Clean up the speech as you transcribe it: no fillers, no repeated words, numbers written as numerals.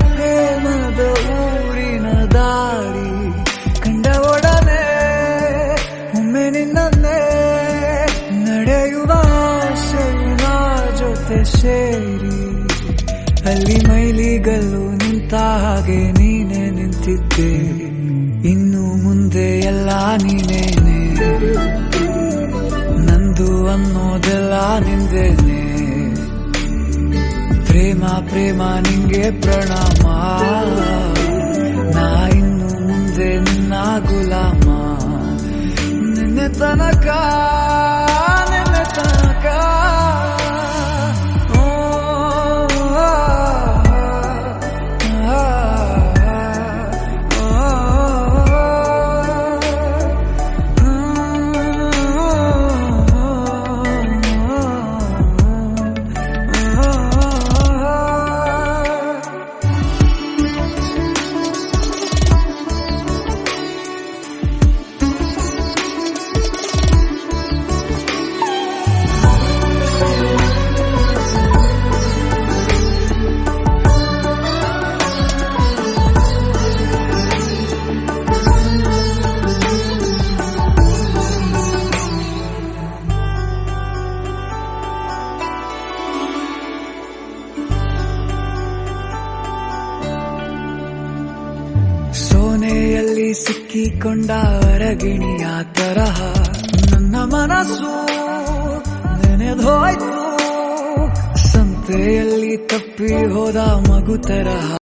ಪ್ರೇಮದ ಊರಿನ ದಾರಿ ಕಂಡ ಒಡನೆ ಒಮ್ಮೆ ನಿನ್ನೇ ನಡೆಯುವ ಆಸೆಯ ಜೊತೆ ಸೇರಿ ಅಲ್ಲಿ ಮೈಲಿಗಲ್ಲು ನಿಂತ ಹಾಗೆ ನೀನೆ ನಿಂತಿದ್ದೆ. ಇನ್ನು ಮುಂದೆ ಎಲ್ಲ ನೀನೇನೆ, ನಂದು ಅನ್ನೋದೆಲ್ಲ ನಿಂದೇನೆ. ಪ್ರೇಮ ಪ್ರೇಮ ನಿಂಗೆ ಪ್ರಣಾಮ, ನಾ ಇನ್ನು ಮುಂದೆ ನಿನ್ನ ಗುಲಾಮ. ನಿನ್ನೆ ತನಕ ನಿನ್ನೆ ತನಕ ಸೋನೆಯಲ್ಲಿ ಸಿಕ್ಕಿಕೊಂಡ ಅರಗಿಣಿಯ ತರಹ ನನ್ನ ಮನಸ್ಸು ನೆನೆದೋಯ್ತು. ಸಂತೆಯಲ್ಲಿ ತಪ್ಪಿ ಹೋದ ಮಗು ತರಹ